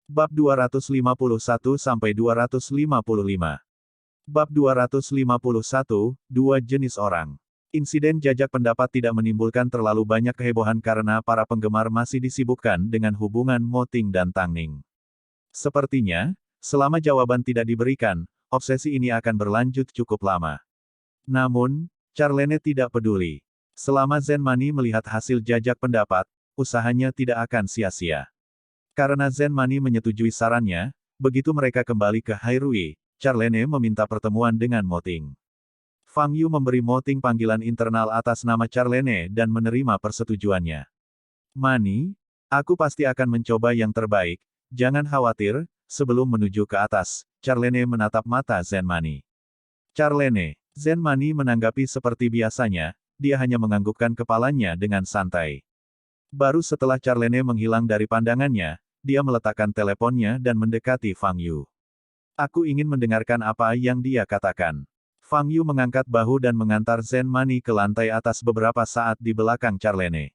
Bab 251-255. Bab 251, dua jenis orang. Insiden jajak pendapat tidak menimbulkan terlalu banyak kehebohan karena para penggemar masih disibukkan dengan hubungan Mo Ting dan Tang Ning. Sepertinya, selama jawaban tidak diberikan, obsesi ini akan berlanjut cukup lama. Namun, Charlene tidak peduli. Selama Zen Mani melihat hasil jajak pendapat, usahanya tidak akan sia-sia. Karena Zen Mani menyetujui sarannya, begitu mereka kembali ke Hairui, Charlene meminta pertemuan dengan Mo Ting. Fang Yu memberi Mo Ting panggilan internal atas nama Charlene dan menerima persetujuannya. Mani, aku pasti akan mencoba yang terbaik, jangan khawatir. Sebelum menuju ke atas, Charlene menatap mata Zen Mani. Charlene, Zen Mani menanggapi seperti biasanya, dia hanya menganggukkan kepalanya dengan santai. Baru setelah Charlene menghilang dari pandangannya, dia meletakkan teleponnya dan mendekati Fang Yu. Aku ingin mendengarkan apa yang dia katakan. Fang Yu mengangkat bahu dan mengantar Zen Mani ke lantai atas beberapa saat di belakang Charlene.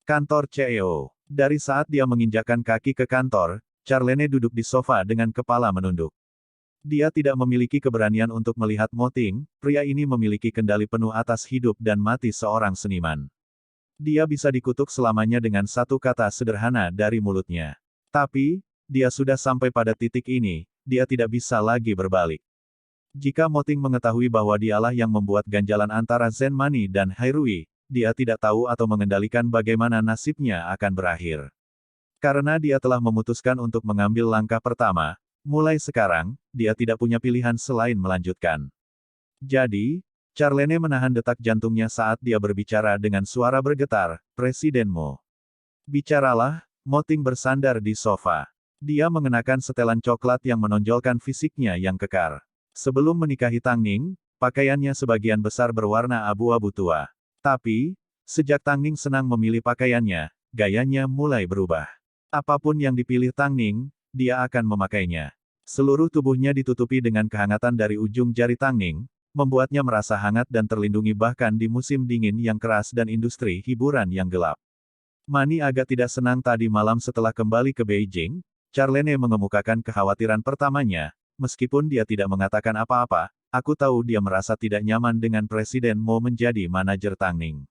Kantor CEO. Dari saat dia menginjakkan kaki ke kantor, Charlene duduk di sofa dengan kepala menunduk. Dia tidak memiliki keberanian untuk melihat Mo Ting, pria ini memiliki kendali penuh atas hidup dan mati seorang seniman. Dia bisa dikutuk selamanya dengan satu kata sederhana dari mulutnya. Tapi, dia sudah sampai pada titik ini, dia tidak bisa lagi berbalik. Jika Mo Ting mengetahui bahwa dialah yang membuat ganjalan antara Zen Mani dan Hairui, dia tidak tahu atau mengendalikan bagaimana nasibnya akan berakhir. Karena dia telah memutuskan untuk mengambil langkah pertama, mulai sekarang, dia tidak punya pilihan selain melanjutkan. Jadi, Charlene menahan detak jantungnya saat dia berbicara dengan suara bergetar, Presiden Mo. Bicaralah. Mo Ting bersandar di sofa. Dia mengenakan setelan coklat yang menonjolkan fisiknya yang kekar. Sebelum menikahi Tang Ning, pakaiannya sebagian besar berwarna abu-abu tua. Tapi, sejak Tang Ning senang memilih pakaiannya, gayanya mulai berubah. Apapun yang dipilih Tang Ning, dia akan memakainya. Seluruh tubuhnya ditutupi dengan kehangatan dari ujung jari Tang Ning, membuatnya merasa hangat dan terlindungi bahkan di musim dingin yang keras dan industri hiburan yang gelap. Mani agak tidak senang tadi malam setelah kembali ke Beijing. Charlene mengemukakan kekhawatiran pertamanya. Meskipun dia tidak mengatakan apa-apa, aku tahu dia merasa tidak nyaman dengan Presiden Mo menjadi manajer Tang Ning.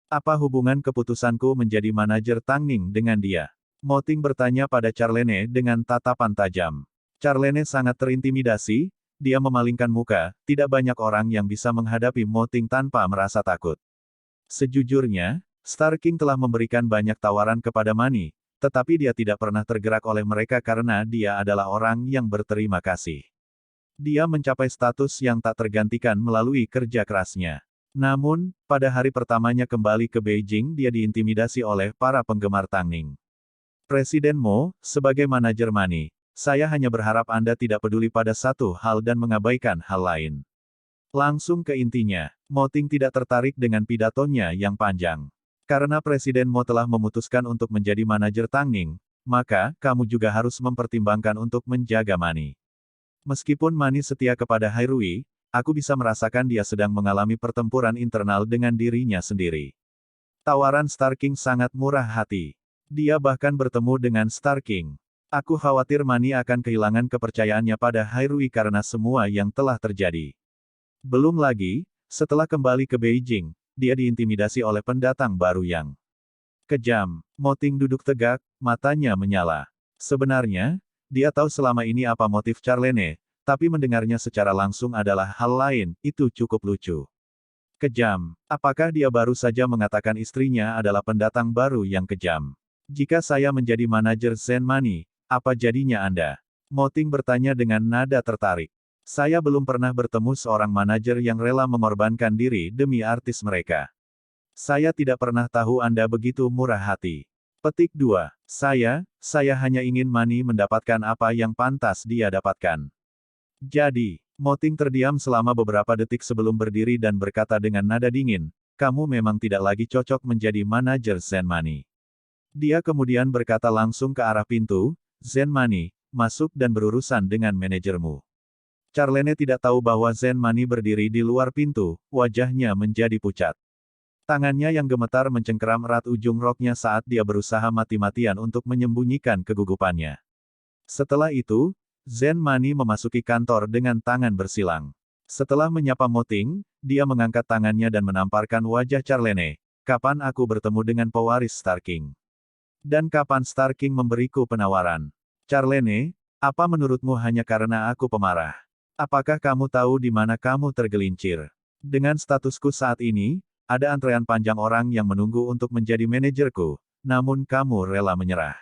Apa hubungan keputusanku menjadi manajer Tang Ning dengan dia? Mo Ting bertanya pada Charlene dengan tatapan tajam. Charlene sangat terintimidasi, dia memalingkan muka, tidak banyak orang yang bisa menghadapi Mo Ting tanpa merasa takut. Sejujurnya, Star King telah memberikan banyak tawaran kepada Mani, tetapi dia tidak pernah tergerak oleh mereka karena dia adalah orang yang berterima kasih. Dia mencapai status yang tak tergantikan melalui kerja kerasnya. Namun, pada hari pertamanya kembali ke Beijing dia diintimidasi oleh para penggemar Tang Ning. Presiden Mo, sebagai manajer Mani, saya hanya berharap Anda tidak peduli pada satu hal dan mengabaikan hal lain. Langsung ke intinya, Mo Ting tidak tertarik dengan pidatonya yang panjang. Karena Presiden Mo telah memutuskan untuk menjadi manajer Tang Ning, maka, kamu juga harus mempertimbangkan untuk menjaga Mani. Meskipun Mani setia kepada Hairui, aku bisa merasakan dia sedang mengalami pertempuran internal dengan dirinya sendiri. Tawaran Star King sangat murah hati. Dia bahkan bertemu dengan Star King. Aku khawatir Mani akan kehilangan kepercayaannya pada Hairui karena semua yang telah terjadi. Belum lagi, setelah kembali ke Beijing, dia diintimidasi oleh pendatang baru yang kejam. Mo Ting duduk tegak, matanya menyala. Sebenarnya, dia tahu selama ini apa motif Charlene, tapi mendengarnya secara langsung adalah hal lain, itu cukup lucu. Kejam. Apakah dia baru saja mengatakan istrinya adalah pendatang baru yang kejam? Jika saya menjadi manajer Zen Mani, apa jadinya Anda? Mo Ting bertanya dengan nada tertarik. Saya belum pernah bertemu seorang manajer yang rela mengorbankan diri demi artis mereka. Saya tidak pernah tahu Anda begitu murah hati. Petik 2. Saya hanya ingin Mani mendapatkan apa yang pantas dia dapatkan. Jadi, Mo Ting terdiam selama beberapa detik sebelum berdiri dan berkata dengan nada dingin, kamu memang tidak lagi cocok menjadi manajer Zen Mani. Dia kemudian berkata langsung ke arah pintu, Zen Mani, masuk dan berurusan dengan manajermu. Charlene tidak tahu bahwa Zen Mani berdiri di luar pintu, wajahnya menjadi pucat. Tangannya yang gemetar mencengkeram erat ujung roknya saat dia berusaha mati-matian untuk menyembunyikan kegugupannya. Setelah itu, Zen Mani memasuki kantor dengan tangan bersilang. Setelah menyapa Moting, dia mengangkat tangannya dan menamparkan wajah Charlene. Kapan aku bertemu dengan pewaris Star King? Dan kapan Star King memberiku penawaran? Charlene, apa menurutmu hanya karena aku pemarah? Apakah kamu tahu di mana kamu tergelincir? Dengan statusku saat ini, ada antrean panjang orang yang menunggu untuk menjadi manajerku, namun kamu rela menyerah.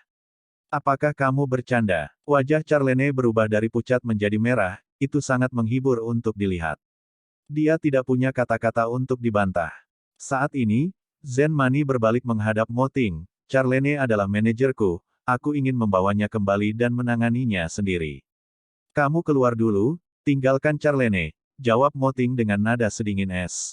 Apakah kamu bercanda? Wajah Charlene berubah dari pucat menjadi merah, itu sangat menghibur untuk dilihat. Dia tidak punya kata-kata untuk dibantah. Saat ini, Zen Mani berbalik menghadap Moting. Charlene adalah manajerku, aku ingin membawanya kembali dan menanganinya sendiri. Kamu keluar dulu, tinggalkan Charlene, jawab Moting dengan nada sedingin es.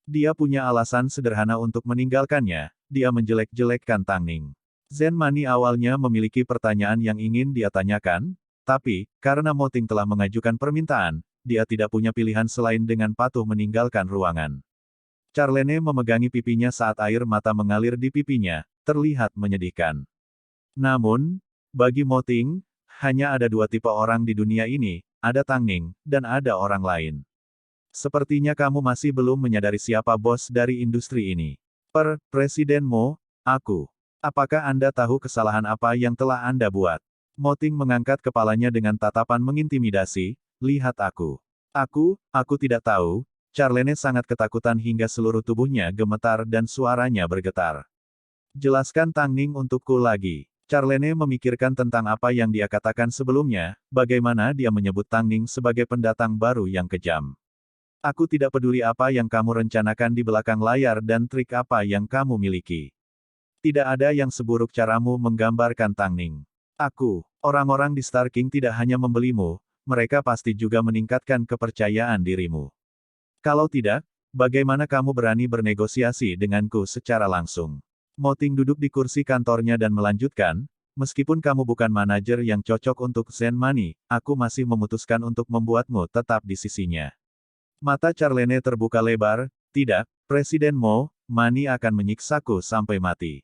Dia punya alasan sederhana untuk meninggalkannya, dia menjelek-jelekkan Tang Ning. Zen Mani awalnya memiliki pertanyaan yang ingin dia tanyakan, tapi, karena Moting telah mengajukan permintaan, dia tidak punya pilihan selain dengan patuh meninggalkan ruangan. Charlene memegangi pipinya saat air mata mengalir di pipinya, terlihat menyedihkan. Namun, bagi Moting, hanya ada dua tipe orang di dunia ini, ada Tang Ning, dan ada orang lain. Sepertinya kamu masih belum menyadari siapa bos dari industri ini. Presiden Mo, aku. Apakah Anda tahu kesalahan apa yang telah Anda buat? Moting mengangkat kepalanya dengan tatapan mengintimidasi, lihat aku. Aku tidak tahu. Charlene sangat ketakutan hingga seluruh tubuhnya gemetar dan suaranya bergetar. Jelaskan Tang Ning untukku lagi. Charlene memikirkan tentang apa yang dia katakan sebelumnya, bagaimana dia menyebut Tang Ning sebagai pendatang baru yang kejam. Aku tidak peduli apa yang kamu rencanakan di belakang layar dan trik apa yang kamu miliki. Tidak ada yang seburuk caramu menggambarkan Tang Ning. Orang-orang di Star King tidak hanya membelimu, mereka pasti juga meningkatkan kepercayaan dirimu. Kalau tidak, bagaimana kamu berani bernegosiasi denganku secara langsung? Moting duduk di kursi kantornya dan melanjutkan, meskipun kamu bukan manajer yang cocok untuk Zen Mani, aku masih memutuskan untuk membuatmu tetap di sisinya. Mata Charlene terbuka lebar, tidak, Presiden Mo, Mani akan menyiksaku sampai mati.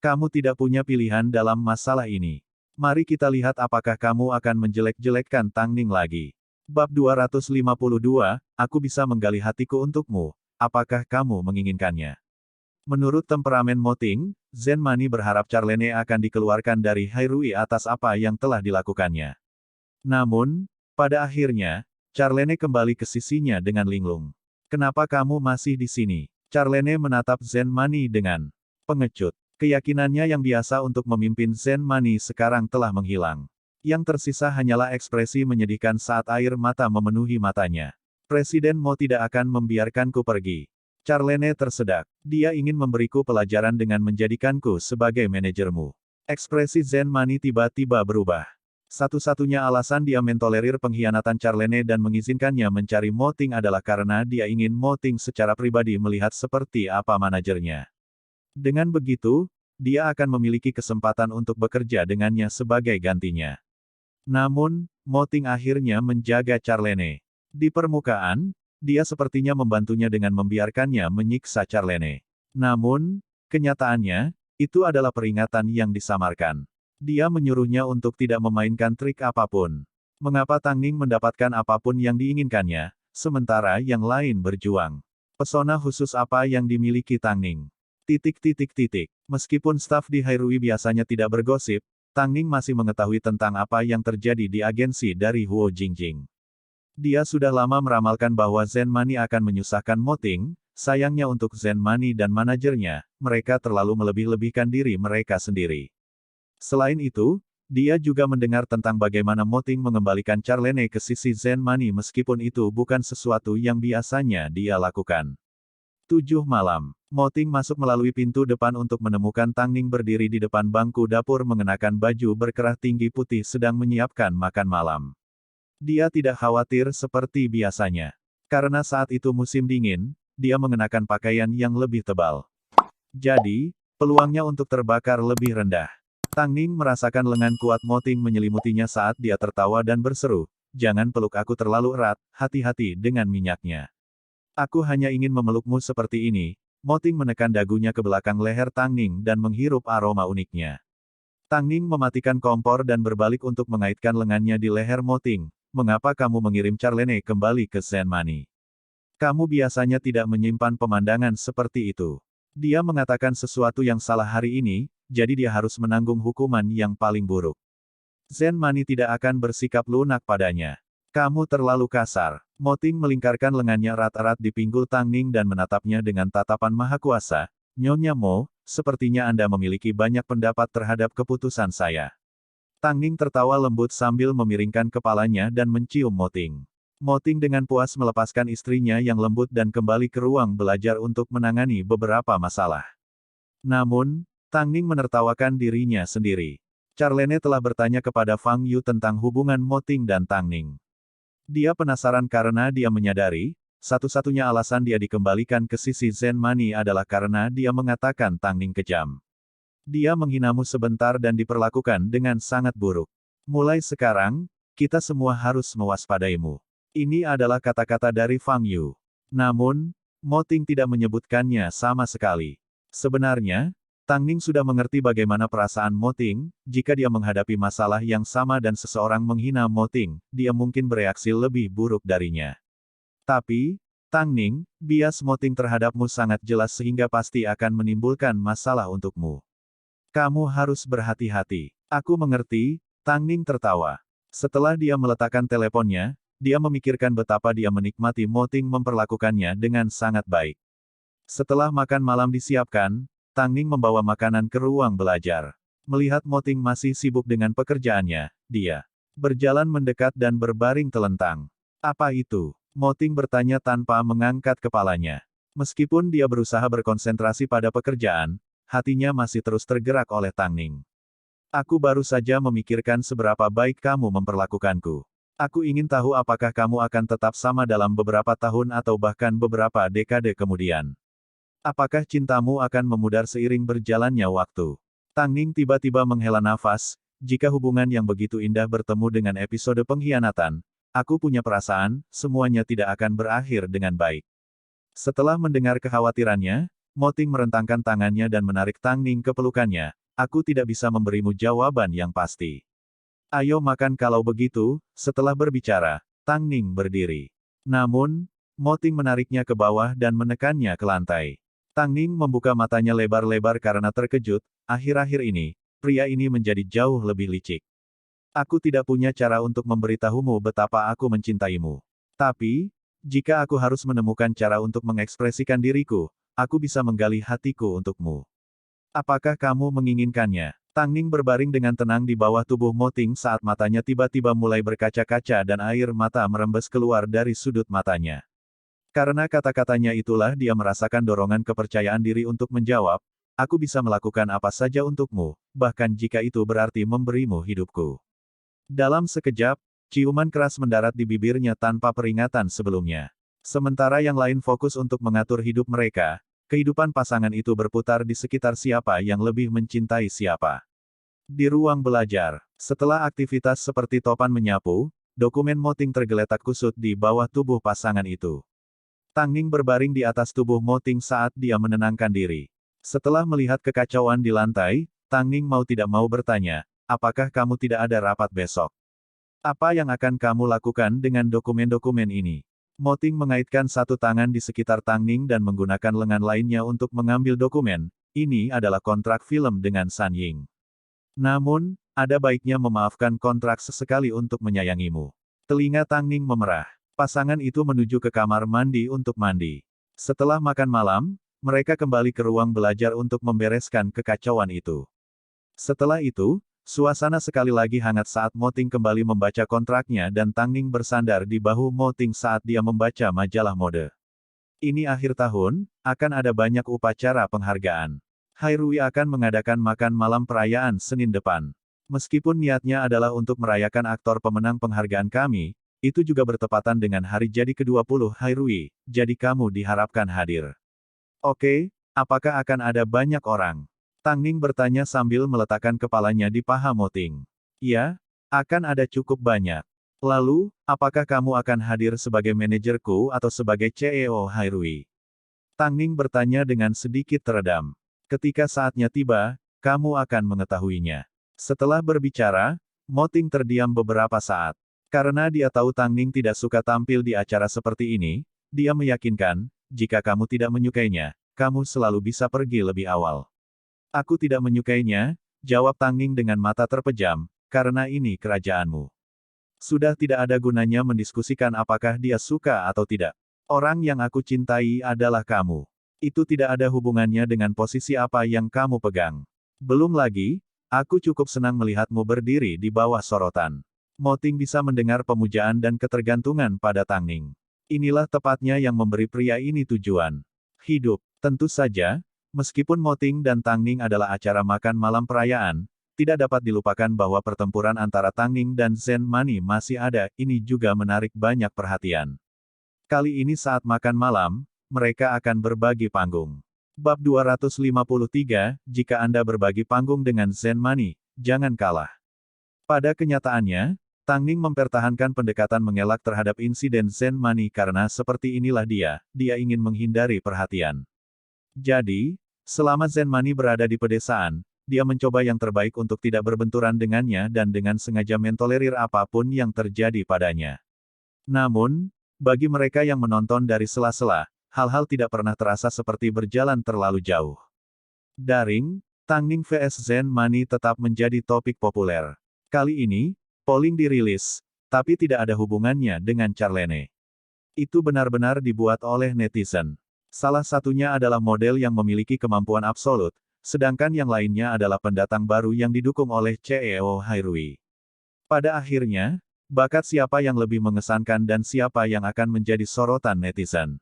Kamu tidak punya pilihan dalam masalah ini. Mari kita lihat apakah kamu akan menjelek-jelekkan Tang Ning lagi. Bab 252, aku bisa menggali hatiku untukmu, apakah kamu menginginkannya? Menurut temperamen Moting, Zen Mani berharap Charlene akan dikeluarkan dari Hairui atas apa yang telah dilakukannya. Namun, pada akhirnya, Charlene kembali ke sisinya dengan linglung. Kenapa kamu masih di sini? Charlene menatap Zen Mani dengan pengecut. Keyakinannya yang biasa untuk memimpin Zen Mani sekarang telah menghilang. Yang tersisa hanyalah ekspresi menyedihkan saat air mata memenuhi matanya. Presiden Mo tidak akan membiarkanku pergi. Charlene tersedak. Dia ingin memberiku pelajaran dengan menjadikanku sebagai manajermu. Ekspresi Zen Mani tiba-tiba berubah. Satu-satunya alasan dia mentolerir pengkhianatan Charlene dan mengizinkannya mencari Moting adalah karena dia ingin Moting secara pribadi melihat seperti apa manajernya. Dengan begitu, dia akan memiliki kesempatan untuk bekerja dengannya sebagai gantinya. Namun, Moting akhirnya menjaga Charlene. Di permukaan, dia sepertinya membantunya dengan membiarkannya menyiksa Charlene. Namun, kenyataannya, itu adalah peringatan yang disamarkan. Dia menyuruhnya untuk tidak memainkan trik apapun. Mengapa Tang Ning mendapatkan apapun yang diinginkannya, sementara yang lain berjuang? Pesona khusus apa yang dimiliki Tang Ning? Meskipun staf di Hairui biasanya tidak bergosip, Tang Ning masih mengetahui tentang apa yang terjadi di agensi dari Huo Jingjing. Dia sudah lama meramalkan bahwa Zen Mani akan menyusahkan Moting, sayangnya untuk Zen Mani dan manajernya, mereka terlalu melebih-lebihkan diri mereka sendiri. Selain itu, dia juga mendengar tentang bagaimana Moting mengembalikan Charlene ke sisi Zen Mani meskipun itu bukan sesuatu yang biasanya dia lakukan. 7 malam. Moting masuk melalui pintu depan untuk menemukan Tang Ning berdiri di depan bangku dapur mengenakan baju berkerah tinggi putih sedang menyiapkan makan malam. Dia tidak khawatir seperti biasanya. Karena saat itu musim dingin, dia mengenakan pakaian yang lebih tebal. Jadi, peluangnya untuk terbakar lebih rendah. Tang Ning merasakan lengan kuat Moting menyelimutinya saat dia tertawa dan berseru, "Jangan peluk aku terlalu erat, hati-hati dengan minyaknya. Aku hanya ingin memelukmu seperti ini, Mo Ting menekan dagunya ke belakang leher Tang Ning dan menghirup aroma uniknya. Tang Ning mematikan kompor dan berbalik untuk mengaitkan lengannya di leher Mo Ting. Mengapa kamu mengirim Charlene kembali ke Zenmani? Kamu biasanya tidak menyimpan pemandangan seperti itu. Dia mengatakan sesuatu yang salah hari ini, jadi dia harus menanggung hukuman yang paling buruk. Zenmani tidak akan bersikap lunak padanya. Kamu terlalu kasar. Mo Ting melingkarkan lengannya erat-erat di pinggul Tang Ning dan menatapnya dengan tatapan maha kuasa. Nyonya Mo, sepertinya Anda memiliki banyak pendapat terhadap keputusan saya. Tang Ning tertawa lembut sambil memiringkan kepalanya dan mencium Mo Ting. Mo Ting dengan puas melepaskan istrinya yang lembut dan kembali ke ruang belajar untuk menangani beberapa masalah. Namun, Tang Ning menertawakan dirinya sendiri. Charlene telah bertanya kepada Fang Yu tentang hubungan Mo Ting dan Tang Ning. Dia penasaran karena dia menyadari, satu-satunya alasan dia dikembalikan ke sisi Zenmani adalah karena dia mengatakan Tang Ning kejam. Dia menghinamu sebentar dan diperlakukan dengan sangat buruk. Mulai sekarang, kita semua harus mewaspadaimu. Ini adalah kata-kata dari Fang Yu. Namun, Mo Ting tidak menyebutkannya sama sekali. Sebenarnya, Tang Ning sudah mengerti bagaimana perasaan Mo Ting. Jika dia menghadapi masalah yang sama dan seseorang menghina Mo Ting, dia mungkin bereaksi lebih buruk darinya. Tapi, Tang Ning, bias Mo Ting terhadapmu sangat jelas sehingga pasti akan menimbulkan masalah untukmu. Kamu harus berhati-hati. Aku mengerti, Tang Ning tertawa. Setelah dia meletakkan teleponnya, dia memikirkan betapa dia menikmati Mo Ting memperlakukannya dengan sangat baik. Setelah makan malam disiapkan, Tang Ning membawa makanan ke ruang belajar. Melihat Mo Ting masih sibuk dengan pekerjaannya, dia berjalan mendekat dan berbaring telentang. Apa itu? Mo Ting bertanya tanpa mengangkat kepalanya. Meskipun dia berusaha berkonsentrasi pada pekerjaan, hatinya masih terus tergerak oleh Tang Ning. Aku baru saja memikirkan seberapa baik kamu memperlakukanku. Aku ingin tahu apakah kamu akan tetap sama dalam beberapa tahun atau bahkan beberapa dekade kemudian. Apakah cintamu akan memudar seiring berjalannya waktu? Tang Ning tiba-tiba menghela nafas, jika hubungan yang begitu indah bertemu dengan episode pengkhianatan, aku punya perasaan, semuanya tidak akan berakhir dengan baik. Setelah mendengar kekhawatirannya, Mo Ting merentangkan tangannya dan menarik Tang Ning ke pelukannya. Aku tidak bisa memberimu jawaban yang pasti. Ayo makan kalau begitu. Setelah berbicara, Tang Ning berdiri. Namun, Mo Ting menariknya ke bawah dan menekannya ke lantai. Tang Ning membuka matanya lebar-lebar karena terkejut. Akhir-akhir ini, pria ini menjadi jauh lebih licik. Aku tidak punya cara untuk memberitahumu betapa aku mencintaimu. Tapi, jika aku harus menemukan cara untuk mengekspresikan diriku, aku bisa menggali hatiku untukmu. Apakah kamu menginginkannya? Tang Ning berbaring dengan tenang di bawah tubuh Mo Ting saat matanya tiba-tiba mulai berkaca-kaca dan air mata merembes keluar dari sudut matanya. Karena kata-katanya itulah dia merasakan dorongan kepercayaan diri untuk menjawab, aku bisa melakukan apa saja untukmu, bahkan jika itu berarti memberimu hidupku. Dalam sekejap, ciuman keras mendarat di bibirnya tanpa peringatan sebelumnya. Sementara yang lain fokus untuk mengatur hidup mereka, kehidupan pasangan itu berputar di sekitar siapa yang lebih mencintai siapa. Di ruang belajar, setelah aktivitas seperti topan menyapu, dokumen Mo Ting tergeletak kusut di bawah tubuh pasangan itu. Tang Ning berbaring di atas tubuh Mo Ting saat dia menenangkan diri. Setelah melihat kekacauan di lantai, Tang Ning mau tidak mau bertanya, apakah kamu tidak ada rapat besok? Apa yang akan kamu lakukan dengan dokumen-dokumen ini? Mo Ting mengaitkan satu tangan di sekitar Tang Ning dan menggunakan lengan lainnya untuk mengambil dokumen. Ini adalah kontrak film dengan San Ying. Namun, ada baiknya memaafkan kontrak sesekali untuk menyayangimu. Telinga Tang Ning memerah. Pasangan itu menuju ke kamar mandi untuk mandi. Setelah makan malam, mereka kembali ke ruang belajar untuk membereskan kekacauan itu. Setelah itu, suasana sekali lagi hangat saat Mo Ting kembali membaca kontraknya dan Tang Ning bersandar di bahu Mo Ting saat dia membaca majalah mode. Ini akhir tahun, akan ada banyak upacara penghargaan. Hairui akan mengadakan makan malam perayaan Senin depan. Meskipun niatnya adalah untuk merayakan aktor pemenang penghargaan kami, itu juga bertepatan dengan hari jadi ke-20 Hairui, jadi kamu diharapkan hadir. Oke, apakah akan ada banyak orang? Tang Ning bertanya sambil meletakkan kepalanya di paha Mo Ting. Ya, akan ada cukup banyak. Lalu, apakah kamu akan hadir sebagai manajerku atau sebagai CEO Hairui? Tang Ning bertanya dengan sedikit teredam. Ketika saatnya tiba, kamu akan mengetahuinya. Setelah berbicara, Mo Ting terdiam beberapa saat. Karena dia tahu Tang Ning tidak suka tampil di acara seperti ini, dia meyakinkan, jika kamu tidak menyukainya, kamu selalu bisa pergi lebih awal. Aku tidak menyukainya, jawab Tang Ning dengan mata terpejam, karena ini kerajaanmu. Sudah tidak ada gunanya mendiskusikan apakah dia suka atau tidak. Orang yang aku cintai adalah kamu. Itu tidak ada hubungannya dengan posisi apa yang kamu pegang. Belum lagi, aku cukup senang melihatmu berdiri di bawah sorotan. Mo Ting bisa mendengar pemujaan dan ketergantungan pada Tang Ning. Inilah tepatnya yang memberi pria ini tujuan hidup. Tentu saja, meskipun Mo Ting dan Tang Ning adalah acara makan malam perayaan, tidak dapat dilupakan bahwa pertempuran antara Tang Ning dan Zen Mani masih ada. Ini juga menarik banyak perhatian. Kali ini saat makan malam, mereka akan berbagi panggung. Bab 253, jika Anda berbagi panggung dengan Zen Mani, jangan kalah. Pada kenyataannya, Tang Ning mempertahankan pendekatan mengelak terhadap insiden Zen Mani karena seperti inilah dia ingin menghindari perhatian. Jadi, selama Zen Mani berada di pedesaan, dia mencoba yang terbaik untuk tidak berbenturan dengannya dan dengan sengaja mentolerir apapun yang terjadi padanya. Namun, bagi mereka yang menonton dari sela-sela, hal-hal tidak pernah terasa seperti berjalan terlalu jauh. Daring, Tang Ning vs Zen Mani tetap menjadi topik populer. Kali ini, polling dirilis, tapi tidak ada hubungannya dengan Charlene. Itu benar-benar dibuat oleh netizen. Salah satunya adalah model yang memiliki kemampuan absolut, sedangkan yang lainnya adalah pendatang baru yang didukung oleh CEO Hairui. Pada akhirnya, bakat siapa yang lebih mengesankan dan siapa yang akan menjadi sorotan netizen.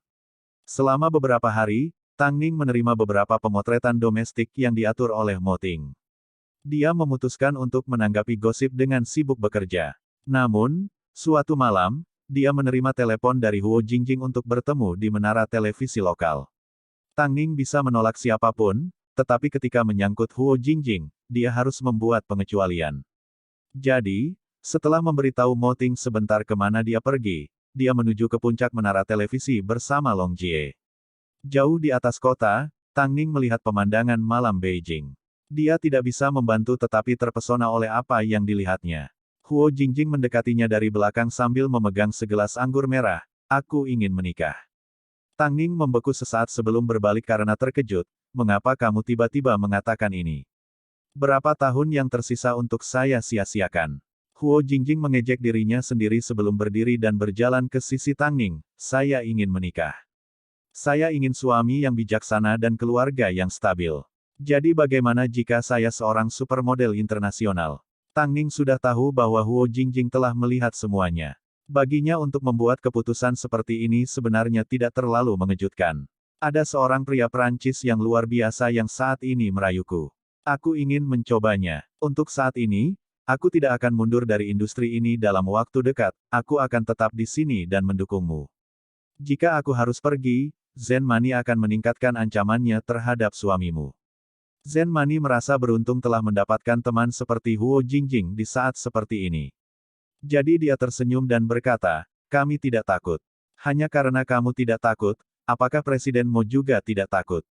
Selama beberapa hari, Tang Ning menerima beberapa pemotretan domestik yang diatur oleh Mo Ting. Dia memutuskan untuk menanggapi gosip dengan sibuk bekerja. Namun, suatu malam, dia menerima telepon dari Huo Jingjing untuk bertemu di menara televisi lokal. Tang Ning bisa menolak siapapun, tetapi ketika menyangkut Huo Jingjing, dia harus membuat pengecualian. Jadi, setelah memberitahu Mo Ting sebentar kemana dia pergi, dia menuju ke puncak menara televisi bersama Long Jie. Jauh di atas kota, Tang Ning melihat pemandangan malam Beijing. Dia tidak bisa membantu tetapi terpesona oleh apa yang dilihatnya. Huo Jingjing mendekatinya dari belakang sambil memegang segelas anggur merah. Aku ingin menikah. Tang Ning membeku sesaat sebelum berbalik karena terkejut. Mengapa kamu tiba-tiba mengatakan ini? Berapa tahun yang tersisa untuk saya sia-siakan? Huo Jingjing mengejek dirinya sendiri sebelum berdiri dan berjalan ke sisi Tang Ning. Saya ingin menikah. Saya ingin suami yang bijaksana dan keluarga yang stabil. Jadi bagaimana jika saya seorang supermodel internasional? Tang Ning sudah tahu bahwa Huo Jingjing telah melihat semuanya. Baginya untuk membuat keputusan seperti ini sebenarnya tidak terlalu mengejutkan. Ada seorang pria Prancis yang luar biasa yang saat ini merayuku. Aku ingin mencobanya. Untuk saat ini, aku tidak akan mundur dari industri ini dalam waktu dekat, aku akan tetap di sini dan mendukungmu. Jika aku harus pergi, Zen Mani akan meningkatkan ancamannya terhadap suamimu. Zen Mani merasa beruntung telah mendapatkan teman seperti Huo Jingjing di saat seperti ini. Jadi dia tersenyum dan berkata, kami tidak takut. Hanya karena kamu tidak takut, apakah Presiden Mo juga tidak takut?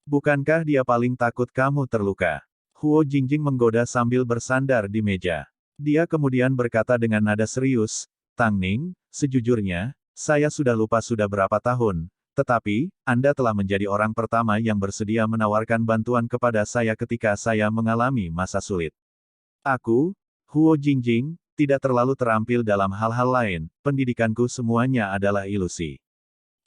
Bukankah dia paling takut kamu terluka? Huo Jingjing menggoda sambil bersandar di meja. Dia kemudian berkata dengan nada serius, Tang Ning, sejujurnya, saya sudah lupa sudah berapa tahun, tetapi, Anda telah menjadi orang pertama yang bersedia menawarkan bantuan kepada saya ketika saya mengalami masa sulit. Aku, Huo Jingjing, tidak terlalu terampil dalam hal-hal lain, pendidikanku semuanya adalah ilusi.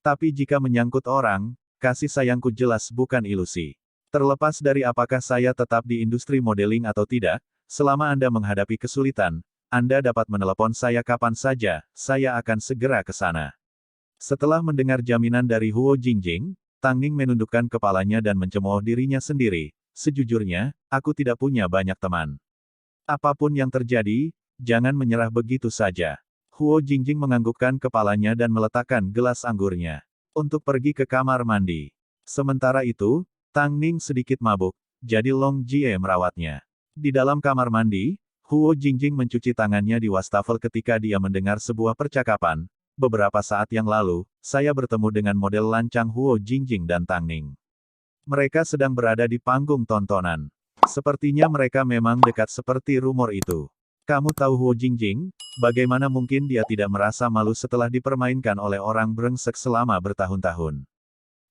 Tapi jika menyangkut orang, kasih sayangku jelas bukan ilusi. Terlepas dari apakah saya tetap di industri modeling atau tidak, selama Anda menghadapi kesulitan, Anda dapat menelepon saya kapan saja, saya akan segera ke sana. Setelah mendengar jaminan dari Huo Jingjing, Tang Ning menundukkan kepalanya dan mencemooh dirinya sendiri. Sejujurnya, aku tidak punya banyak teman. Apapun yang terjadi, jangan menyerah begitu saja. Huo Jingjing menganggukkan kepalanya dan meletakkan gelas anggurnya untuk pergi ke kamar mandi. Sementara itu, Tang Ning sedikit mabuk, jadi Long Jie merawatnya. Di dalam kamar mandi, Huo Jingjing mencuci tangannya di wastafel ketika dia mendengar sebuah percakapan. beberapa saat yang lalu, saya bertemu dengan model lancang Huo Jingjing dan Tang Ning. Mereka sedang berada di panggung tontonan. Sepertinya mereka memang dekat seperti rumor itu. Kamu tahu Huo Jingjing? Bagaimana mungkin dia tidak merasa malu setelah dipermainkan oleh orang brengsek selama bertahun-tahun?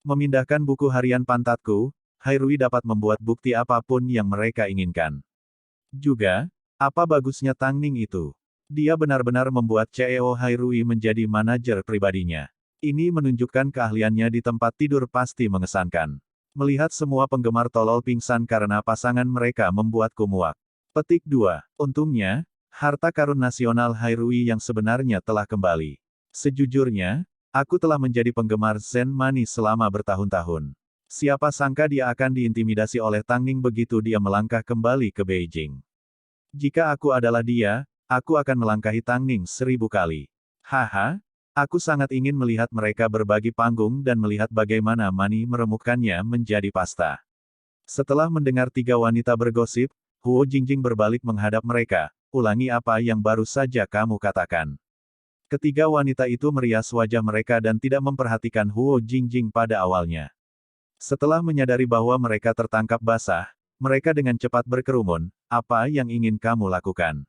Memindahkan buku harian pantatku, Hairui dapat membuat bukti apapun yang mereka inginkan. Juga, apa bagusnya Tang Ning itu? Dia benar-benar membuat CEO Hairui menjadi manajer pribadinya. Ini menunjukkan keahliannya di tempat tidur pasti mengesankan. Melihat semua penggemar tolol pingsan karena pasangan mereka membuatku muak. Petik 2. Untungnya, harta karun nasional Hairui yang sebenarnya telah kembali. Sejujurnya, aku telah menjadi penggemar Zen Money selama bertahun-tahun. Siapa sangka dia akan diintimidasi oleh Tang Ning begitu dia melangkah kembali ke Beijing. Jika aku adalah dia, aku akan melangkahi Tang Ning 1000 kali. Haha, aku sangat ingin melihat mereka berbagi panggung dan melihat bagaimana Money meremukkannya menjadi pasta. Setelah mendengar tiga wanita bergosip, Huo Jingjing berbalik menghadap mereka. Ulangi apa yang baru saja kamu katakan. Ketiga wanita itu merias wajah mereka dan tidak memperhatikan Huo Jingjing pada awalnya. Setelah menyadari bahwa mereka tertangkap basah, mereka dengan cepat berkerumun. Apa yang ingin kamu lakukan?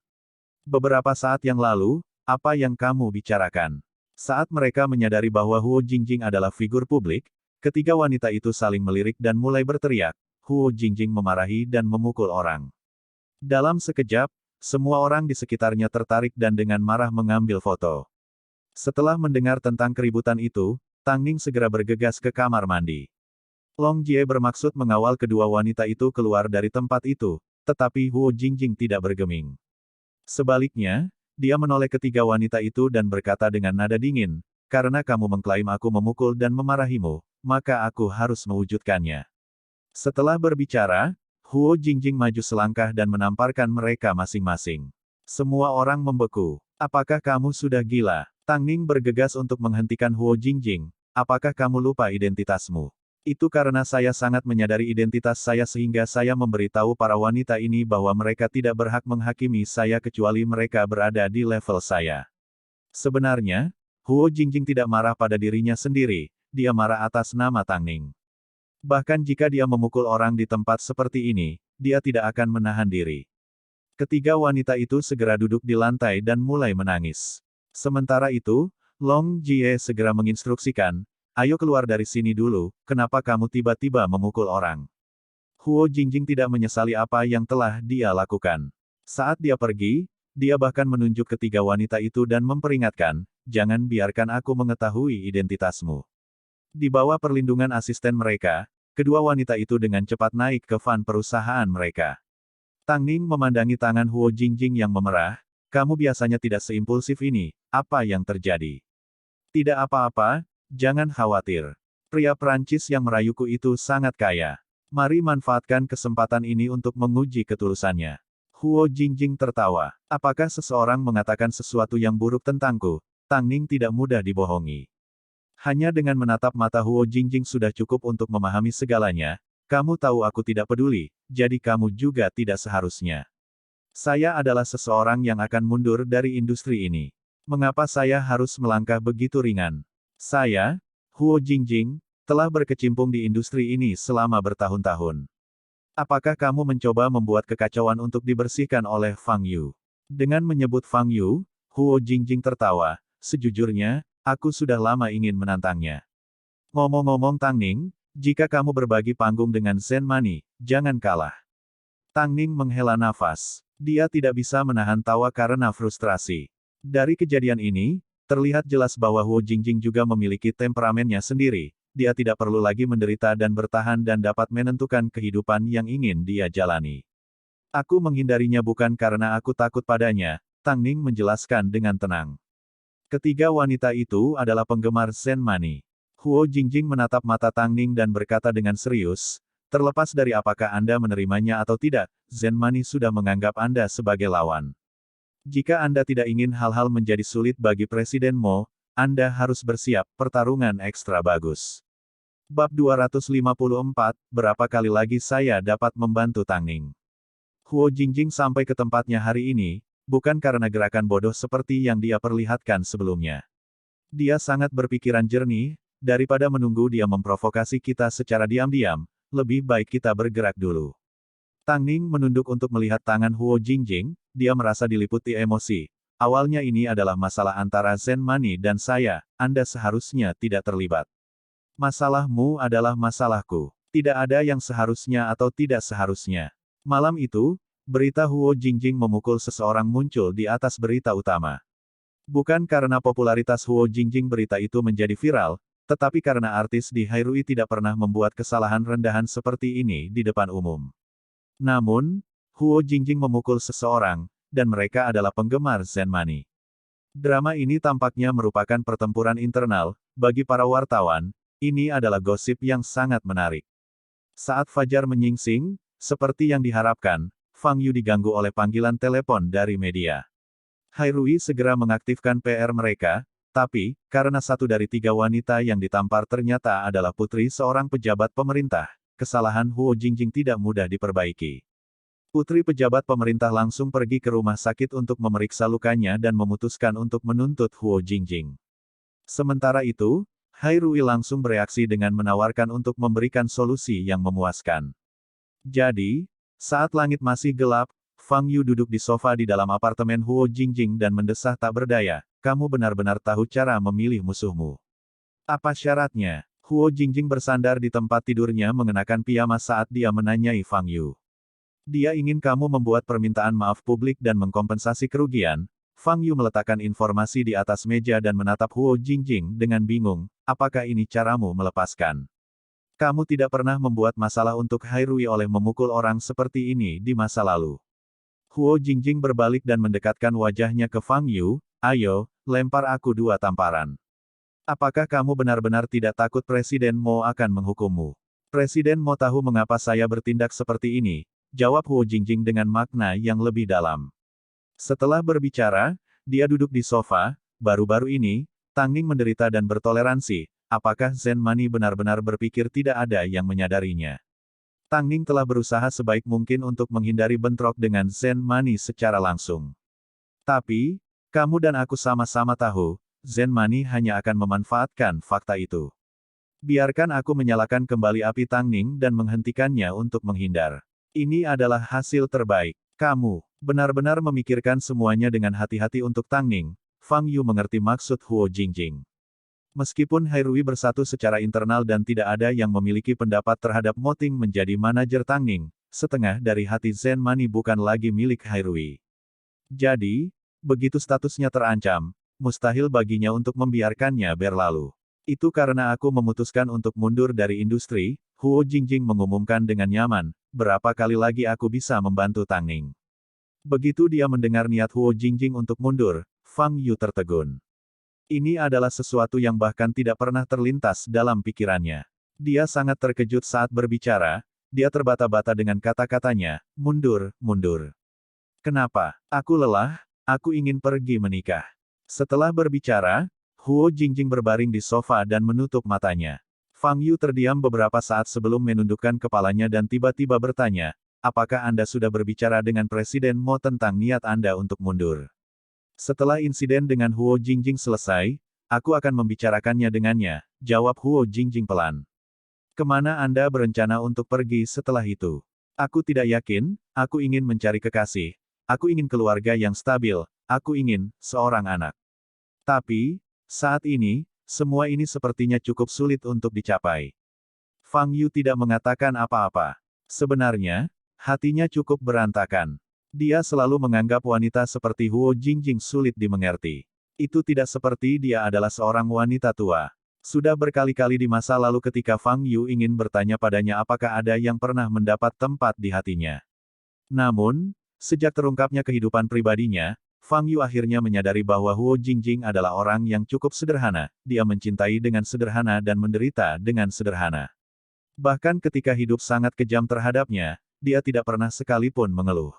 Beberapa saat yang lalu, apa yang kamu bicarakan? Saat mereka menyadari bahwa Huo Jingjing adalah figur publik, ketiga wanita itu saling melirik dan mulai berteriak. Huo Jingjing memarahi dan memukul orang. Dalam sekejap, semua orang di sekitarnya tertarik dan dengan marah mengambil foto. Setelah mendengar tentang keributan itu, Tang Ning segera bergegas ke kamar mandi. Long Jie bermaksud mengawal kedua wanita itu keluar dari tempat itu, tetapi Huo Jingjing tidak bergeming. Sebaliknya, dia menoleh ketiga wanita itu dan berkata dengan nada dingin, karena kamu mengklaim aku memukul dan memarahimu, maka aku harus mewujudkannya. Setelah berbicara, Huo Jingjing maju selangkah dan menamparkan mereka masing-masing. Semua orang membeku. Apakah kamu sudah gila? Tang Ning bergegas untuk menghentikan Huo Jingjing. Apakah kamu lupa identitasmu? Itu karena saya sangat menyadari identitas saya sehingga saya memberitahu para wanita ini bahwa mereka tidak berhak menghakimi saya kecuali mereka berada di level saya. Sebenarnya, Huo Jingjing tidak marah pada dirinya sendiri, dia marah atas nama Tang Ning. Bahkan jika dia memukul orang di tempat seperti ini, dia tidak akan menahan diri. Ketiga wanita itu segera duduk di lantai dan mulai menangis. Sementara itu, Long Jie segera menginstruksikan, ayo keluar dari sini dulu, kenapa kamu tiba-tiba memukul orang? Huo Jingjing tidak menyesali apa yang telah dia lakukan. Saat dia pergi, dia bahkan menunjuk ketiga wanita itu dan memperingatkan, jangan biarkan aku mengetahui identitasmu. Di bawah perlindungan asisten mereka, kedua wanita itu dengan cepat naik ke van perusahaan mereka. Tang Ning memandangi tangan Huo Jingjing yang memerah, kamu biasanya tidak seimpulsif ini, apa yang terjadi? Tidak apa-apa, jangan khawatir. Pria Prancis yang merayuku itu sangat kaya. Mari manfaatkan kesempatan ini untuk menguji ketulusannya. Huo Jingjing tertawa. Apakah seseorang mengatakan sesuatu yang buruk tentangku? Tang Ning tidak mudah dibohongi. Hanya dengan menatap mata Huo Jingjing sudah cukup untuk memahami segalanya. Kamu tahu aku tidak peduli, jadi kamu juga tidak seharusnya. Saya adalah seseorang yang akan mundur dari industri ini. Mengapa saya harus melangkah begitu ringan? Saya, Huo Jingjing, telah berkecimpung di industri ini selama bertahun-tahun. Apakah kamu mencoba membuat kekacauan untuk dibersihkan oleh Fang Yu? Dengan menyebut Fang Yu, Huo Jingjing tertawa, sejujurnya, aku sudah lama ingin menantangnya. Ngomong-ngomong Tang Ning, jika kamu berbagi panggung dengan Zen Money, jangan kalah. Tang Ning menghela nafas. Dia tidak bisa menahan tawa karena frustrasi. Dari kejadian ini, terlihat jelas bahwa Huo Jingjing juga memiliki temperamennya sendiri. Dia tidak perlu lagi menderita dan bertahan dan dapat menentukan kehidupan yang ingin dia jalani. Aku menghindarinya bukan karena aku takut padanya, Tang Ning menjelaskan dengan tenang. Ketiga wanita itu adalah penggemar Zen Money. Huo Jingjing menatap mata Tang Ning dan berkata dengan serius, terlepas dari apakah Anda menerimanya atau tidak, Zen Money sudah menganggap Anda sebagai lawan. Jika Anda tidak ingin hal-hal menjadi sulit bagi Presiden Mo, Anda harus bersiap pertarungan ekstra bagus. Bab 254, berapa kali lagi saya dapat membantu Tang Ning? Huo Jingjing sampai ke tempatnya hari ini, bukan karena gerakan bodoh seperti yang dia perlihatkan sebelumnya. Dia sangat berpikiran jernih, daripada menunggu dia memprovokasi kita secara diam-diam, lebih baik kita bergerak dulu. Tang Ning menunduk untuk melihat tangan Huo Jingjing, dia merasa diliputi emosi. Awalnya ini adalah masalah antara Zen Mani dan saya, Anda seharusnya tidak terlibat. Masalahmu adalah masalahku. Tidak ada yang seharusnya atau tidak seharusnya. Malam itu, berita Huo Jingjing memukul seseorang muncul di atas berita utama. Bukan karena popularitas Huo Jingjing berita itu menjadi viral, tetapi karena artis di Hairui tidak pernah membuat kesalahan rendahan seperti ini di depan umum. Namun, Huo Jingjing memukul seseorang, dan mereka adalah penggemar Zen Mani. Drama ini tampaknya merupakan pertempuran internal, bagi para wartawan, ini adalah gosip yang sangat menarik. Saat fajar menyingsing, seperti yang diharapkan, Fang Yu diganggu oleh panggilan telepon dari media. Hairui segera mengaktifkan PR mereka, tapi, karena satu dari 3 wanita yang ditampar ternyata adalah putri seorang pejabat pemerintah, kesalahan Huo Jingjing tidak mudah diperbaiki. Putri pejabat pemerintah langsung pergi ke rumah sakit untuk memeriksa lukanya dan memutuskan untuk menuntut Huo Jingjing. Sementara itu, Hairui langsung bereaksi dengan menawarkan untuk memberikan solusi yang memuaskan. Jadi, saat langit masih gelap, Fang Yu duduk di sofa di dalam apartemen Huo Jingjing dan mendesah tak berdaya, kamu benar-benar tahu cara memilih musuhmu. Apa syaratnya? Huo Jingjing bersandar di tempat tidurnya mengenakan piyama saat dia menanyai Fang Yu. Dia ingin kamu membuat permintaan maaf publik dan mengkompensasi kerugian. Fang Yu meletakkan informasi di atas meja dan menatap Huo Jingjing dengan bingung, apakah ini caramu melepaskan? Kamu tidak pernah membuat masalah untuk Hairui oleh memukul orang seperti ini di masa lalu. Huo Jingjing berbalik dan mendekatkan wajahnya ke Fang Yu, ayo, lempar aku 2 tamparan. Apakah kamu benar-benar tidak takut Presiden Mo akan menghukummu? Presiden Mo tahu mengapa saya bertindak seperti ini, jawab Huo Jingjing dengan makna yang lebih dalam. Setelah berbicara, dia duduk di sofa, baru-baru ini, Tang Ning menderita dan bertoleransi, apakah Zen Mani benar-benar berpikir tidak ada yang menyadarinya? Tang Ning telah berusaha sebaik mungkin untuk menghindari bentrok dengan Zen Mani secara langsung. Tapi, kamu dan aku sama-sama tahu, Zen Mani hanya akan memanfaatkan fakta itu. Biarkan aku menyalakan kembali api Tang Ning dan menghentikannya untuk menghindar. Ini adalah hasil terbaik. Kamu benar-benar memikirkan semuanya dengan hati-hati untuk Tang Ning. Fang Yu mengerti maksud Huo Jingjing. Meskipun Hairui bersatu secara internal dan tidak ada yang memiliki pendapat terhadap Mo Ting menjadi manajer Tang Ning, setengah dari hati Zen Mani bukan lagi milik Hairui. Jadi, begitu statusnya terancam, mustahil baginya untuk membiarkannya berlalu. Itu karena aku memutuskan untuk mundur dari industri, Huo Jingjing mengumumkan dengan nyaman, berapa kali lagi aku bisa membantu Tang Ning. Begitu dia mendengar niat Huo Jingjing untuk mundur, Fang Yu tertegun. Ini adalah sesuatu yang bahkan tidak pernah terlintas dalam pikirannya. Dia sangat terkejut saat berbicara, dia terbata-bata dengan kata-katanya, mundur, mundur. Kenapa? Aku lelah, aku ingin pergi menikah. Setelah berbicara, Huo Jingjing berbaring di sofa dan menutup matanya. Fang Yu terdiam beberapa saat sebelum menundukkan kepalanya dan tiba-tiba bertanya, apakah Anda sudah berbicara dengan Presiden Mo tentang niat Anda untuk mundur? Setelah insiden dengan Huo Jingjing selesai, aku akan membicarakannya dengannya, jawab Huo Jingjing pelan. Kemana Anda berencana untuk pergi setelah itu? Aku tidak yakin, aku ingin mencari kekasih, aku ingin keluarga yang stabil, aku ingin seorang anak. Tapi, saat ini, semua ini sepertinya cukup sulit untuk dicapai. Fang Yu tidak mengatakan apa-apa. Sebenarnya, hatinya cukup berantakan. Dia selalu menganggap wanita seperti Huo Jingjing sulit dimengerti. Itu tidak seperti dia adalah seorang wanita tua. Sudah berkali-kali di masa lalu ketika Fang Yu ingin bertanya padanya apakah ada yang pernah mendapat tempat di hatinya. Namun, sejak terungkapnya kehidupan pribadinya, Fang Yu akhirnya menyadari bahwa Huo Jingjing adalah orang yang cukup sederhana, dia mencintai dengan sederhana dan menderita dengan sederhana. Bahkan ketika hidup sangat kejam terhadapnya, dia tidak pernah sekalipun mengeluh.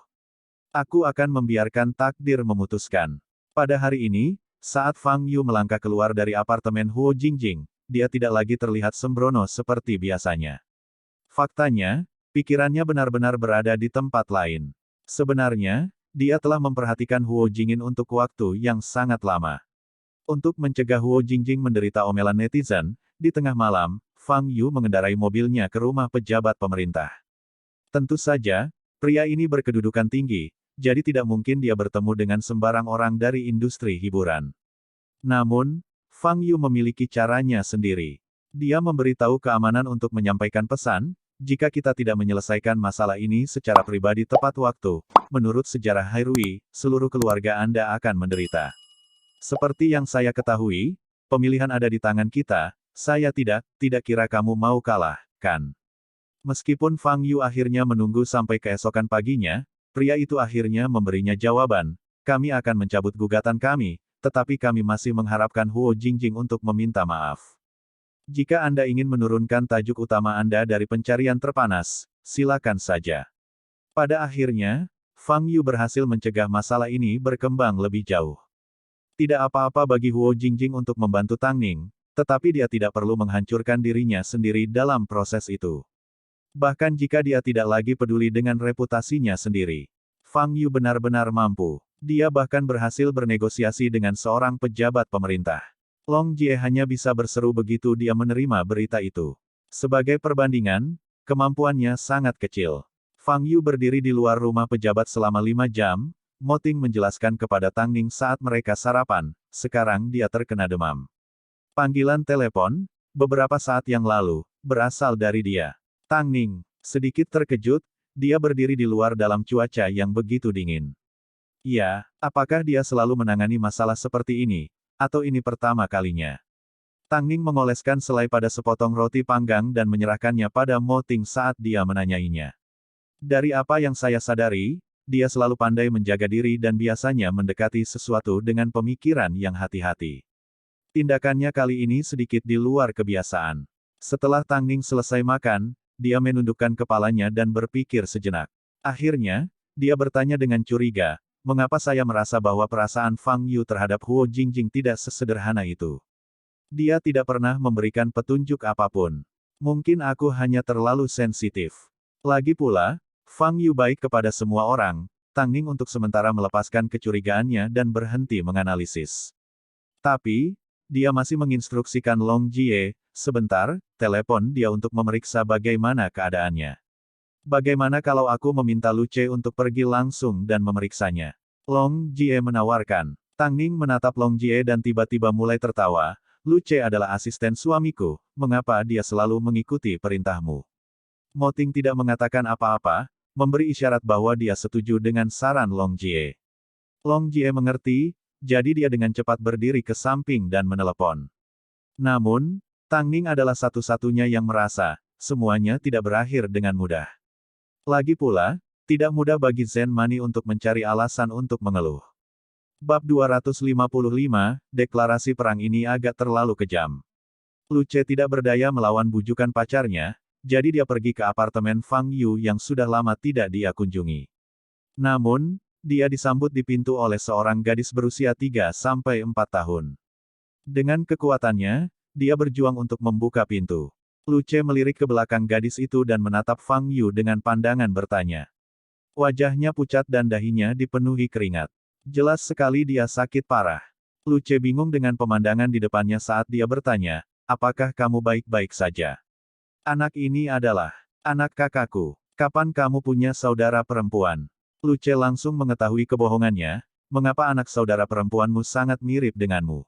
Aku akan membiarkan takdir memutuskan. Pada hari ini, saat Fang Yu melangkah keluar dari apartemen Huo Jingjing, dia tidak lagi terlihat sembrono seperti biasanya. Faktanya, pikirannya benar-benar berada di tempat lain. Sebenarnya, dia telah memperhatikan Huo Jingjing untuk waktu yang sangat lama. Untuk mencegah Huo Jingjing menderita omelan netizen, di tengah malam, Fang Yu mengendarai mobilnya ke rumah pejabat pemerintah. Tentu saja, pria ini berkedudukan tinggi, jadi tidak mungkin dia bertemu dengan sembarang orang dari industri hiburan. Namun, Fang Yu memiliki caranya sendiri. Dia memberitahu keamanan untuk menyampaikan pesan, jika kita tidak menyelesaikan masalah ini secara pribadi tepat waktu, menurut sejarah Hairui, seluruh keluarga Anda akan menderita. Seperti yang saya ketahui, pemilihan ada di tangan kita, saya tidak kira kamu mau kalah, kan? Meskipun Fang Yu akhirnya menunggu sampai keesokan paginya, pria itu akhirnya memberinya jawaban, kami akan mencabut gugatan kami, tetapi kami masih mengharapkan Huo Jingjing untuk meminta maaf. Jika Anda ingin menurunkan tajuk utama Anda dari pencarian terpanas, silakan saja. Pada akhirnya, Fang Yu berhasil mencegah masalah ini berkembang lebih jauh. Tidak apa-apa bagi Huo Jingjing untuk membantu Tang Ning, tetapi dia tidak perlu menghancurkan dirinya sendiri dalam proses itu. Bahkan jika dia tidak lagi peduli dengan reputasinya sendiri. Fang Yu benar-benar mampu. Dia bahkan berhasil bernegosiasi dengan seorang pejabat pemerintah. Long Jie hanya bisa berseru begitu dia menerima berita itu. Sebagai perbandingan, kemampuannya sangat kecil. Fang Yu berdiri di luar rumah pejabat selama 5 jam, Mo Ting menjelaskan kepada Tang Ning saat mereka sarapan, sekarang dia terkena demam. Panggilan telepon, beberapa saat yang lalu, berasal dari dia. Tang Ning, sedikit terkejut, dia berdiri di luar dalam cuaca yang begitu dingin. Ya, apakah dia selalu menangani masalah seperti ini? Atau ini pertama kalinya? Tang Ning mengoleskan selai pada sepotong roti panggang dan menyerahkannya pada Mo Ting saat dia menanyainya. Dari apa yang saya sadari, dia selalu pandai menjaga diri dan biasanya mendekati sesuatu dengan pemikiran yang hati-hati. Tindakannya kali ini sedikit di luar kebiasaan. Setelah Tang Ning selesai makan, dia menundukkan kepalanya dan berpikir sejenak. Akhirnya, dia bertanya dengan curiga, mengapa saya merasa bahwa perasaan Fang Yu terhadap Huo Jingjing tidak sesederhana itu? Dia tidak pernah memberikan petunjuk apapun. Mungkin aku hanya terlalu sensitif. Lagi pula, Fang Yu baik kepada semua orang. Tang Ning untuk sementara melepaskan kecurigaannya dan berhenti menganalisis. Tapi, dia masih menginstruksikan Long Jie, sebentar, telepon dia untuk memeriksa bagaimana keadaannya. Bagaimana kalau aku meminta Lu Ce untuk pergi langsung dan memeriksanya? Long Jie menawarkan. Tang Ning menatap Long Jie dan tiba-tiba mulai tertawa. Lu Ce adalah asisten suamiku, mengapa dia selalu mengikuti perintahmu? Mo Ting tidak mengatakan apa-apa, memberi isyarat bahwa dia setuju dengan saran Long Jie. Long Jie mengerti, jadi dia dengan cepat berdiri ke samping dan menelepon. Namun, Tang Ning adalah satu-satunya yang merasa, semuanya tidak berakhir dengan mudah. Lagi pula, tidak mudah bagi Zen Mani untuk mencari alasan untuk mengeluh. Bab 255, deklarasi perang ini agak terlalu kejam. Lu Ce tidak berdaya melawan bujukan pacarnya, jadi dia pergi ke apartemen Fang Yu yang sudah lama tidak dia kunjungi. Namun, dia disambut di pintu oleh seorang gadis berusia 3-4 tahun. Dengan kekuatannya, dia berjuang untuk membuka pintu. Lu Ce melirik ke belakang gadis itu dan menatap Fang Yu dengan pandangan bertanya. Wajahnya pucat dan dahinya dipenuhi keringat. Jelas sekali dia sakit parah. Lu Ce bingung dengan pemandangan di depannya saat dia bertanya, apakah kamu baik-baik saja? Anak ini adalah anak kakakku. Kapan kamu punya saudara perempuan? Lu Ce langsung mengetahui kebohongannya, mengapa anak saudara perempuanmu sangat mirip denganmu?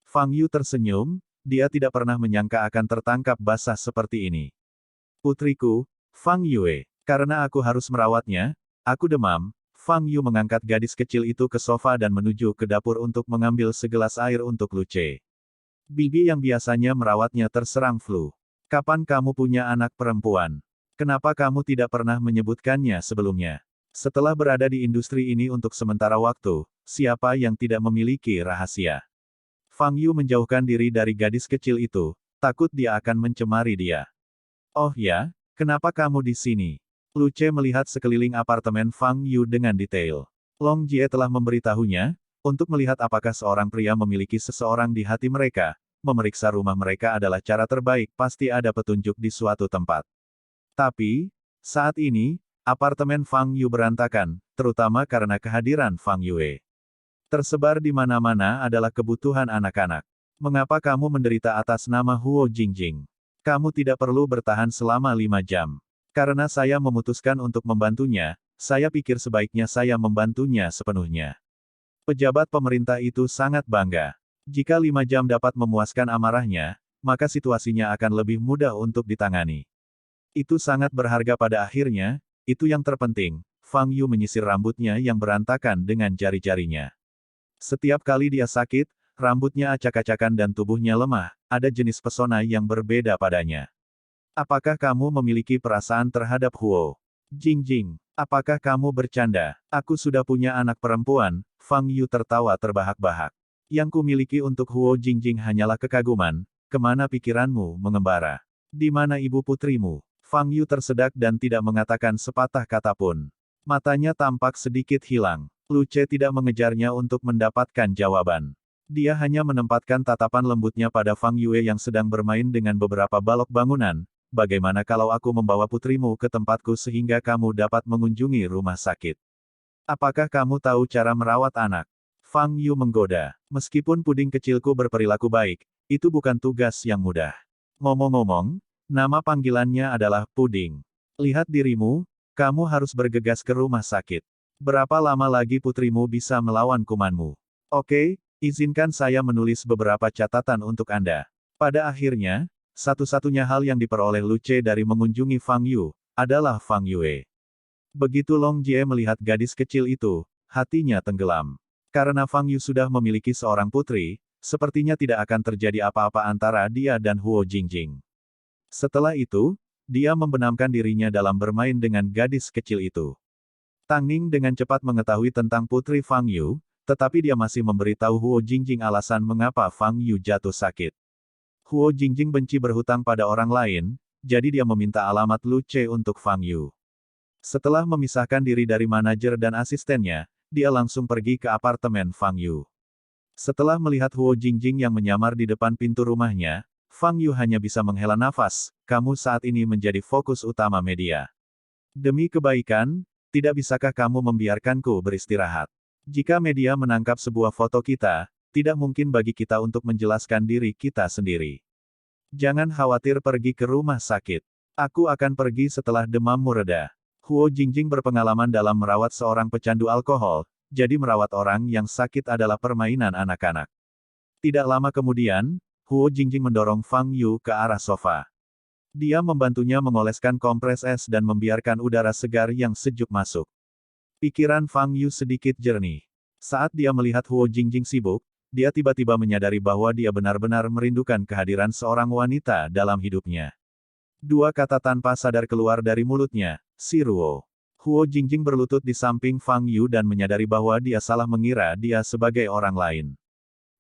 Fang Yu tersenyum, dia tidak pernah menyangka akan tertangkap basah seperti ini. Putriku, Fang Yue, karena aku harus merawatnya, aku demam. Fang Yu mengangkat gadis kecil itu ke sofa dan menuju ke dapur untuk mengambil segelas air untuk Lu Ce. Bibi yang biasanya merawatnya terserang flu. Kapan kamu punya anak perempuan? Kenapa kamu tidak pernah menyebutkannya sebelumnya? Setelah berada di industri ini untuk sementara waktu, siapa yang tidak memiliki rahasia? Fang Yu menjauhkan diri dari gadis kecil itu, takut dia akan mencemari dia. Oh ya, kenapa kamu di sini? Lu Ce melihat sekeliling apartemen Fang Yu dengan detail. Long Jie telah memberitahunya, untuk melihat apakah seorang pria memiliki seseorang di hati mereka, memeriksa rumah mereka adalah cara terbaik, pasti ada petunjuk di suatu tempat. Tapi, saat ini, apartemen Fang Yu berantakan, terutama karena kehadiran Fang Yue. Tersebar di mana-mana adalah kebutuhan anak-anak. Mengapa kamu menderita atas nama Huo Jingjing? Kamu tidak perlu bertahan selama 5 jam. Karena saya memutuskan untuk membantunya, saya pikir sebaiknya saya membantunya sepenuhnya. Pejabat pemerintah itu sangat bangga. Jika 5 jam dapat memuaskan amarahnya, maka situasinya akan lebih mudah untuk ditangani. Itu sangat berharga pada akhirnya, itu yang terpenting. Fang Yu menyisir rambutnya yang berantakan dengan jari-jarinya. Setiap kali dia sakit, rambutnya acak-acakan dan tubuhnya lemah, ada jenis pesona yang berbeda padanya. Apakah kamu memiliki perasaan terhadap Huo Jingjing? Apakah kamu bercanda? Aku sudah punya anak perempuan, Fang Yu tertawa terbahak-bahak. Yang kumiliki untuk Huo Jingjing hanyalah kekaguman, kemana pikiranmu mengembara? Di mana ibu putrimu? Fang Yu tersedak dan tidak mengatakan sepatah kata pun. Matanya tampak sedikit hilang. Lu Ce tidak mengejarnya untuk mendapatkan jawaban. Dia hanya menempatkan tatapan lembutnya pada Fang Yue yang sedang bermain dengan beberapa balok bangunan. Bagaimana kalau aku membawa putrimu ke tempatku sehingga kamu dapat mengunjungi rumah sakit? Apakah kamu tahu cara merawat anak? Fang Yu menggoda. Meskipun puding kecilku berperilaku baik, itu bukan tugas yang mudah. Ngomong-ngomong, nama panggilannya adalah Puding. Lihat dirimu, kamu harus bergegas ke rumah sakit. Berapa lama lagi putrimu bisa melawan kumanmu? Oke, izinkan saya menulis beberapa catatan untuk Anda. Pada akhirnya, satu-satunya hal yang diperoleh Lu Ce dari mengunjungi Fang Yu, adalah Fang Yue. Begitu Long Jie melihat gadis kecil itu, hatinya tenggelam. Karena Fang Yu sudah memiliki seorang putri, sepertinya tidak akan terjadi apa-apa antara dia dan Huo Jingjing. Setelah itu, dia membenamkan dirinya dalam bermain dengan gadis kecil itu. Tang Ning dengan cepat mengetahui tentang putri Fang Yu, tetapi dia masih memberitahu Huo Jingjing alasan mengapa Fang Yu jatuh sakit. Huo Jingjing benci berhutang pada orang lain, jadi dia meminta alamat Lu Ce untuk Fang Yu. Setelah memisahkan diri dari manajer dan asistennya, dia langsung pergi ke apartemen Fang Yu. Setelah melihat Huo Jingjing yang menyamar di depan pintu rumahnya, Fang Yu hanya bisa menghela nafas, kamu saat ini menjadi fokus utama media. Demi kebaikan, tidak bisakah kamu membiarkanku beristirahat? Jika media menangkap sebuah foto kita, tidak mungkin bagi kita untuk menjelaskan diri kita sendiri. Jangan khawatir pergi ke rumah sakit. Aku akan pergi setelah demammu reda. Huo Jingjing berpengalaman dalam merawat seorang pecandu alkohol, jadi merawat orang yang sakit adalah permainan anak-anak. Tidak lama kemudian, Huo Jingjing mendorong Fang Yu ke arah sofa. Dia membantunya mengoleskan kompres es dan membiarkan udara segar yang sejuk masuk. Pikiran Fang Yu sedikit jernih. Saat dia melihat Huo Jingjing sibuk, dia tiba-tiba menyadari bahwa dia benar-benar merindukan kehadiran seorang wanita dalam hidupnya. Dua kata tanpa sadar keluar dari mulutnya, si Ruo. Huo Jingjing berlutut di samping Fang Yu dan menyadari bahwa dia salah mengira dia sebagai orang lain.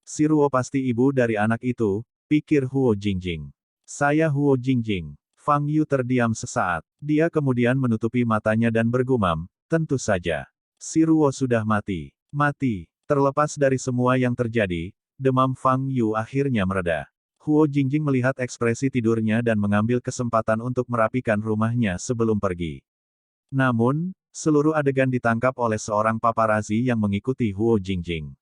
Si Ruo pasti ibu dari anak itu, pikir Huo Jingjing. Saya Huo Jingjing. Fang Yu terdiam sesaat. Dia kemudian menutupi matanya dan bergumam, tentu saja. Si Ruo sudah mati. Mati. Terlepas dari semua yang terjadi, demam Fang Yu akhirnya mereda. Huo Jingjing melihat ekspresi tidurnya dan mengambil kesempatan untuk merapikan rumahnya sebelum pergi. Namun, seluruh adegan ditangkap oleh seorang paparazi yang mengikuti Huo Jingjing.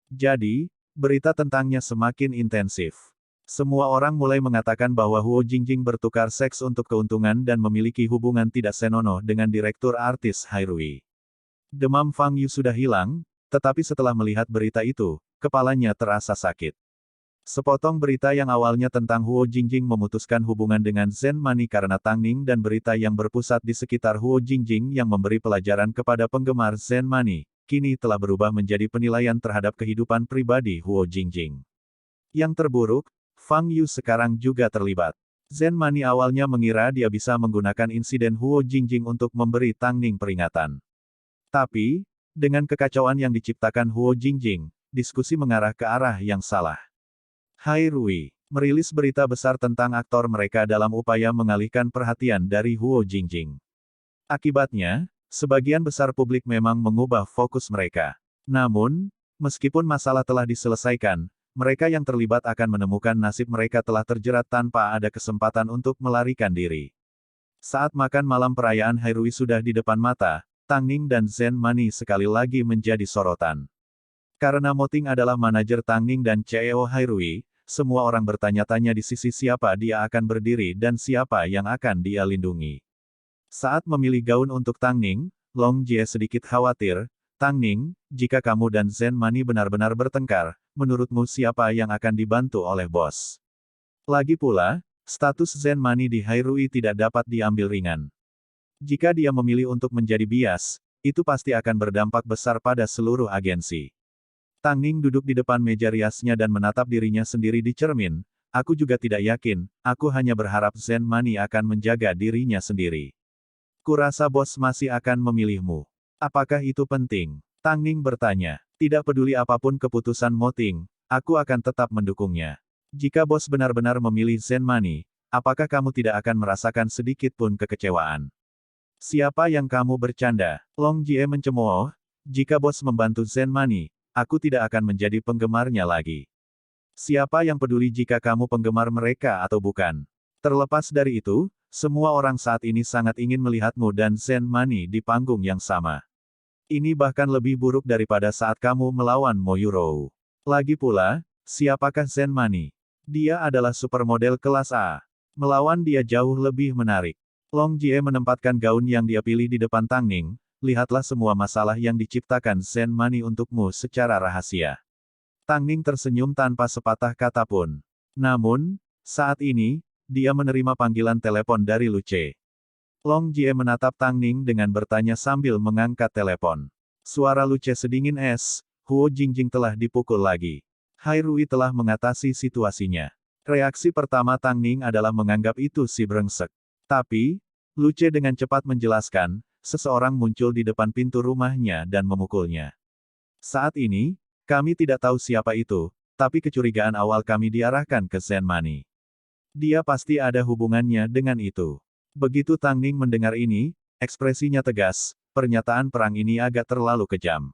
Jadi, berita tentangnya semakin intensif. Semua orang mulai mengatakan bahwa Huo Jingjing bertukar seks untuk keuntungan dan memiliki hubungan tidak senonoh dengan direktur artis Hairui. Demam Fang Yu sudah hilang, tetapi setelah melihat berita itu, kepalanya terasa sakit. Sepotong berita yang awalnya tentang Huo Jingjing memutuskan hubungan dengan Zen Mani karena Tang Ning dan berita yang berpusat di sekitar Huo Jingjing yang memberi pelajaran kepada penggemar Zen Mani, kini telah berubah menjadi penilaian terhadap kehidupan pribadi Huo Jingjing. Yang terburuk, Fang Yu sekarang juga terlibat. Zen Mani awalnya mengira dia bisa menggunakan insiden Huo Jingjing untuk memberi Tang Ning peringatan. Tapi, dengan kekacauan yang diciptakan Huo Jingjing, diskusi mengarah ke arah yang salah. Hairui merilis berita besar tentang aktor mereka dalam upaya mengalihkan perhatian dari Huo Jingjing. Akibatnya, sebagian besar publik memang mengubah fokus mereka. Namun, meskipun masalah telah diselesaikan, mereka yang terlibat akan menemukan nasib mereka telah terjerat tanpa ada kesempatan untuk melarikan diri. Saat makan malam perayaan Hairui sudah di depan mata, Tang Ning dan Zen Mani sekali lagi menjadi sorotan. Karena Moting adalah manajer Tang Ning dan CEO Hairui, semua orang bertanya-tanya di sisi siapa dia akan berdiri dan siapa yang akan dia lindungi. Saat memilih gaun untuk Tang Ning, Long Jie sedikit khawatir. Tang Ning, jika kamu dan Zen Mani benar-benar bertengkar, menurutmu siapa yang akan dibantu oleh bos? Lagi pula, status Zen Mani di Hairui tidak dapat diambil ringan. Jika dia memilih untuk menjadi bias, itu pasti akan berdampak besar pada seluruh agensi. Tang Ning duduk di depan meja riasnya dan menatap dirinya sendiri di cermin. Aku juga tidak yakin, aku hanya berharap Zen Mani akan menjaga dirinya sendiri. Kurasa bos masih akan memilihmu. Apakah itu penting? Tang Ning bertanya. Tidak peduli apapun keputusan Moting, aku akan tetap mendukungnya. Jika bos benar-benar memilih Zen Mani, apakah kamu tidak akan merasakan sedikit pun kekecewaan? Siapa yang kamu bercanda? Long Jie mencemooh, jika bos membantu Zen Mani, aku tidak akan menjadi penggemarnya lagi. Siapa yang peduli jika kamu penggemar mereka atau bukan? Terlepas dari itu, semua orang saat ini sangat ingin melihatmu dan Zen Mani di panggung yang sama. Ini bahkan lebih buruk daripada saat kamu melawan Mo Yurou. Lagi pula, siapakah Zen Mani? Dia adalah supermodel kelas A. Melawan dia jauh lebih menarik. Long Jie menempatkan gaun yang dia pilih di depan Tang Ning. Lihatlah semua masalah yang diciptakan Zen Mani untukmu secara rahasia. Tang Ning tersenyum tanpa sepatah kata pun. Namun, saat ini, dia menerima panggilan telepon dari Luce. Long Jie menatap Tang Ning dengan bertanya sambil mengangkat telepon. Suara Luce sedingin es, Huo Jingjing telah dipukul lagi. Hairui telah mengatasi situasinya. Reaksi pertama Tang Ning adalah menganggap itu si brengsek. Tapi, Luce dengan cepat menjelaskan, seseorang muncul di depan pintu rumahnya dan memukulnya. Saat ini, kami tidak tahu siapa itu, tapi kecurigaan awal kami diarahkan ke Zen Mani. Dia pasti ada hubungannya dengan itu. Begitu Tang Ning mendengar ini, ekspresinya tegas, pernyataan perang ini agak terlalu kejam.